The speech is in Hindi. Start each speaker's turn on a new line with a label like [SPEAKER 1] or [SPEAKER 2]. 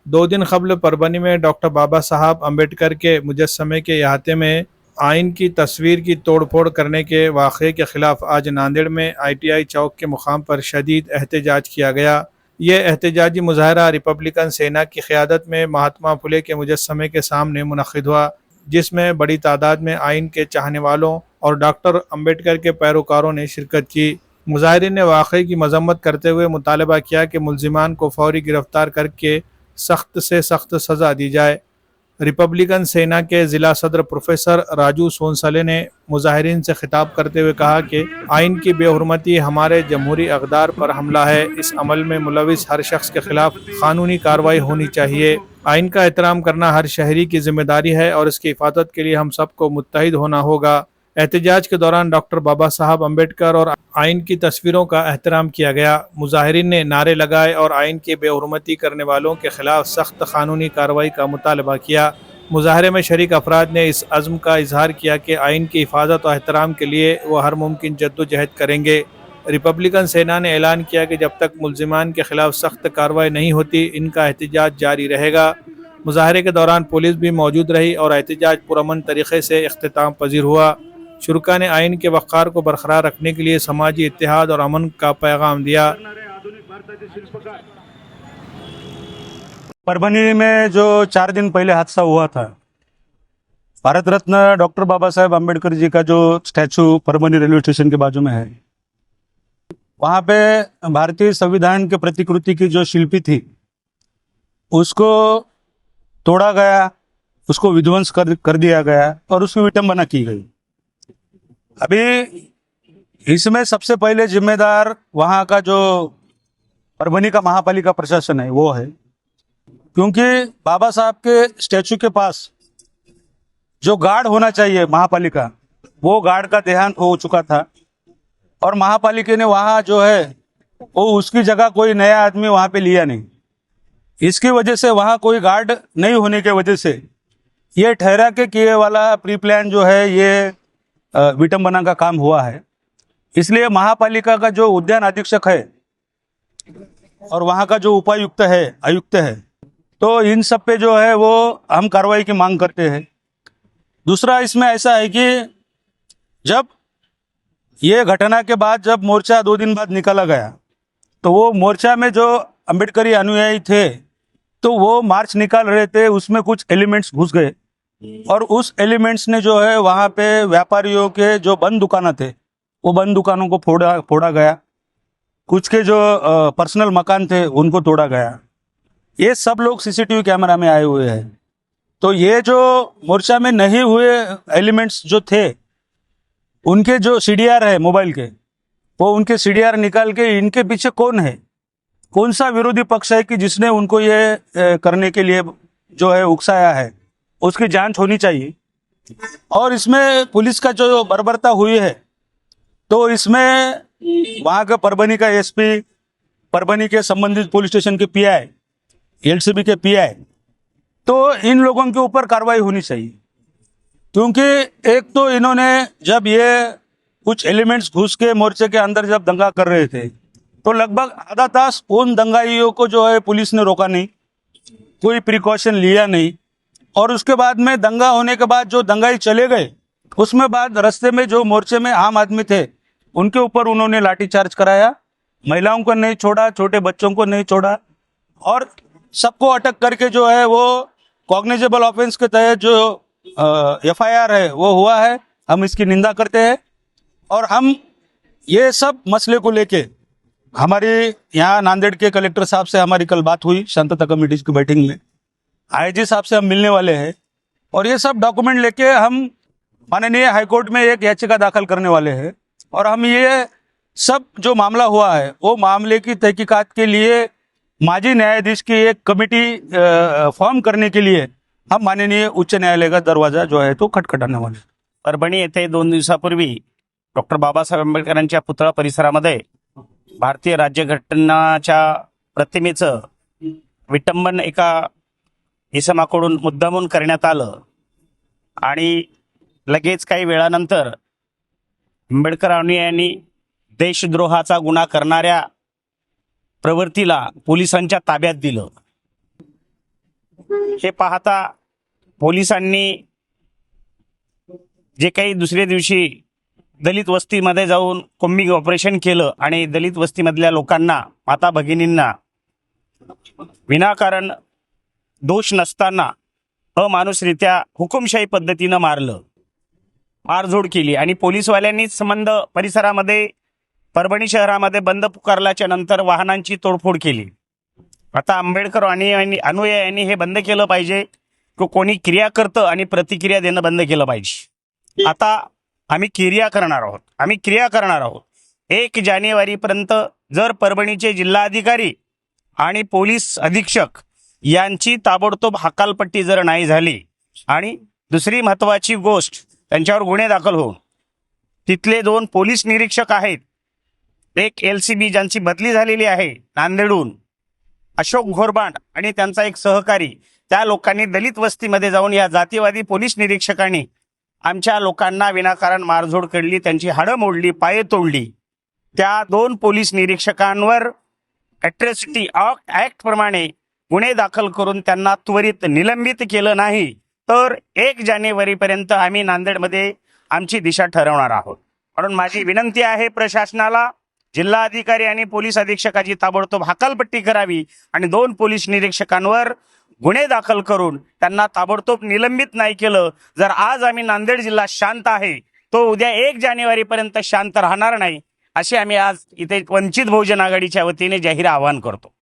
[SPEAKER 1] 2 दिन कबल परभनी में डॉक्टर बाबा साहब अम्बेडकर के मुजस्समे के अहाते में आइन की तस्वीर की तोड़फोड़ करने के वाक़े के ख़िलाफ़ आज नांदेड़ में ITI चौक के मुकाम पर शदीद एहतजाज किया गया। ये एहतजाजी मुजाहरा रिपब्लिकन सेना की क़यादत में महात्मा फुले के मुजस्समे के सामने मुनक़िद हुआ, जिसमें बड़ी तादाद में आइन के चाहने वालों और डॉक्टर अम्बेडकर के पैरोकारों ने शिरकत की। मुजाहिरीन ने वाक़े की मजम्मत करते हुए मुतालबा किया कि मुल्ज़िमान को फ़ौरी गिरफ़्तार करके सख्त से सख्त सज़ा दी जाए। रिपब्लिकन सेना के ज़िला सदर प्रोफेसर राजू सोनसले ने मुजाहिरीन से खिताब करते हुए कहा कि आइन की बेहुरमती हमारे जमहूरी अक़दार पर हमला है। इस अमल में मुलविस हर शख्स के खिलाफ कानूनी कार्रवाई होनी चाहिए। आइन का एहतराम करना हर शहरी की जिम्मेदारी है और इसकी हिफाजत के लिए हम सबको मुत्तहिद होना होगा। एहतजाज के दौरान डॉक्टर बाबा साहब अम्बेडकर और आइन की तस्वीरों का एहतराम किया गया। मुजाहिरीन ने नारे लगाए और आइन की बेहुरमती करने वालों के खिलाफ सख्त कानूनी कार्रवाई का मुतालबा किया। मुजाहरे में शरीक अफराद ने इस अज़्म का इजहार किया कि आइन की हिफाजत और एहतराम के लिए वह हर मुमकिन जद्दोजहद करेंगे। रिपब्लिकन सेना ने ऐलान किया कि जब तक मुल्ज़िमान के खिलाफ सख्त कार्रवाई नहीं होती, इनका एहतजाज जारी रहेगा। मुजाहरे के दौरान पुलिस भी मौजूद रही और एहतजाज पुरअमन तरीक़े से इख्तिताम पजीर हुआ। शुरका ने आइन के वक़ार को बरकरार रखने के लिए समाजी इत्तेहाद और अमन का पैगाम दिया।
[SPEAKER 2] परभनी में जो 4 दिन पहले हादसा हुआ था, भारत रत्न डॉक्टर बाबा साहेब अम्बेडकर जी का जो स्टैचू परभनी रेलवे स्टेशन के बाजू में है, वहाँ पे भारतीय संविधान के प्रतिकृति की जो शिल्पी थी उसको तोड़ा गया, उसको विध्वंस कर दिया गया और उसकी विटंबना की गई। अभी इसमें सबसे पहले जिम्मेदार वहाँ का जो परभनी का महापालिका प्रशासन है वो है, क्योंकि बाबा साहब के स्टैचू के पास जो गार्ड होना चाहिए महापालिका, वो गार्ड का देहांत हो चुका था और महापालिका ने वहाँ जो है वो उसकी जगह कोई नया आदमी वहाँ पे लिया नहीं। इसकी वजह से वहाँ कोई गार्ड नहीं होने के वजह से ये ठहरा के किए वाला प्री प्लान जो है ये विटंबना का काम हुआ है। इसलिए महापालिका का जो उद्यान अधीक्षक है और वहाँ का जो उपायुक्त है, आयुक्त है, तो इन सब पे जो है वो हम कार्रवाई की मांग करते हैं। दूसरा इसमें ऐसा है कि जब ये घटना के बाद जब मोर्चा 2 दिन बाद निकाला गया, तो वो मोर्चा में जो अम्बेडकरी अनुयायी थे तो वो मार्च निकाल रहे थे, उसमें कुछ एलिमेंट्स घुस गए और उस एलिमेंट्स ने जो है वहाँ पे व्यापारियों के जो बंद दुकानें थे वो बंद दुकानों को फोड़ा गया, कुछ के जो पर्सनल मकान थे उनको तोड़ा गया। ये सब लोग सीसीटीवी कैमरा में आए हुए हैं। तो ये जो मोर्चा में नहीं हुए एलिमेंट्स जो थे उनके जो CDR है मोबाइल के, वो उनके CDR निकाल के इनके पीछे कौन है, कौन सा विरोधी पक्ष है कि जिसने उनको ये करने के लिए जो है उकसाया है, उसकी जांच होनी चाहिए। और इसमें पुलिस का जो बर्बरता हुई है, तो इसमें वहाँ का परभनी का SP, परभनी के संबंधित पुलिस स्टेशन के PI, LCB के PI, तो इन लोगों के ऊपर कार्रवाई होनी चाहिए। क्योंकि एक तो इन्होंने जब ये कुछ एलिमेंट्स घुस के मोर्चे के अंदर जब दंगा कर रहे थे तो लगभग आधा तास उन दंगाइयों को जो है पुलिस ने रोका नहीं, कोई प्रिकॉशन लिया नहीं। और उसके बाद में दंगा होने के बाद जो दंगाई चले गए, उसमें बाद रास्ते में जो मोर्चे में आम आदमी थे उनके ऊपर उन्होंने लाठीचार्ज कराया, महिलाओं को नहीं छोड़ा, छोटे बच्चों को नहीं छोड़ा और सबको अटक करके जो है वो कॉग्निजेबल ऑफेंस के तहत जो FIR है वो हुआ है। हम इसकी निंदा करते हैं और हम ये सब मसले को लेके हमारी यहाँ नांदेड़ के कलेक्टर साहब से हमारी कल बात हुई शांतता कमेटी की बैठक में, IG साहब से हम मिलने वाले हैं और ये सब डॉक्यूमेंट लेके हम माननीय हाईकोर्ट में एक याचिका दाखिल करने वाले हैं और हम ये सब जो मामला हुआ है वो मामले की तहकीकात के लिए माजी न्यायाधीश की एक कमेटी फॉर्म करने के लिए हम माननीय उच्च न्यायालय का दरवाजा जो है तो खटखटाने वाले।
[SPEAKER 3] परभणी येथे 2 दिवसापूर्वी डॉक्टर बाबासाहेब आंबेडकरांच्या पुतळा परिसरामध्ये भारतीय राज्यघटनाच्या प्रतिमेचं विटंबन एका इसमाकडून मुद्दामून करण्यात आलं आणि लगेच काही वेळानंतर आंबेडकर अनुयायांनी देशद्रोहाचा गुन्हा करणाऱ्या प्रवृत्तीला पोलिसांच्या ताब्यात दिलं। हे पाहता पोलिसांनी जे काही दुसऱ्या दिवशी दलित वस्तीमध्ये जाऊन कोम्बिंग ऑपरेशन केलं आणि दलित वस्तीमधल्या लोकांना, माता भगिनींना विनाकारण दोष नसताना अमानुषरित्या हुकुमशाही पद्धतीनं मारलं, मारझोड केली आणि पोलीसवाल्यांनी संबंध परिसरामध्ये परभणी शहरामध्ये बंद पुकारल्याच्या नंतर वाहनांची तोडफोड केली. आता आंबेडकर आणि अनुयायांनी हे बंद केलं पाहिजे की कोणी क्रिया करतं आणि प्रतिक्रिया देणं बंद केलं पाहिजे. आता आम्ही क्रिया करणार आहोत. 1 जानेवारीपर्यंत जर परभणीचे जिल्हाधिकारी आणि पोलीस अधीक्षक यांची ताबडतोब हकालपट्टी जर नाही झाली आणि दुसरी महत्त्वाची गोष्ट, त्यांच्यावर गुन्हे दाखल होऊन तिथले 2 पोलीस निरीक्षक आहेत, एक LCB ज्यांची बदली झालेली आहे नांदेडहून, अशोक घोरबांड आणि त्यांचा एक सहकारी, त्या लोकांनी दलित वस्तीमध्ये जाऊन या जातीवादी पोलीस निरीक्षकांनी आमच्या लोकांना विनाकारण मारझोड केली, त्यांची हाडं मोडली, पाये तोडली. त्या 2 पोलीस निरीक्षकांवर अॅट्रॉसिटी ॲक्ट प्रमाणे गुन्हे दाखल करून त्यांना त्वरित निलंबित केलं नाही तर 1 जानेवारीपर्यंत आम्ही नांदेडमध्ये आमची दिशा ठरवणार आहोत. म्हणून माझी विनंती आहे प्रशासनाला, जिल्हाधिकारी आणि पोलीस अधीक्षकाची ताबडतोब हकालपट्टी करावी आणि 2 पोलीस निरीक्षकांवर गुन्हे दाखल करून त्यांना ताबडतोब निलंबित नाही केलं, जर आज आम्ही नांदेड जिल्हा शांत आहे तो उद्या 1 जानेवारीपर्यंत शांत राहणार नाही, असे आम्ही आज इथे वंचित बहुजन आघाडीच्या वतीने जाहीर आवाहन करतो.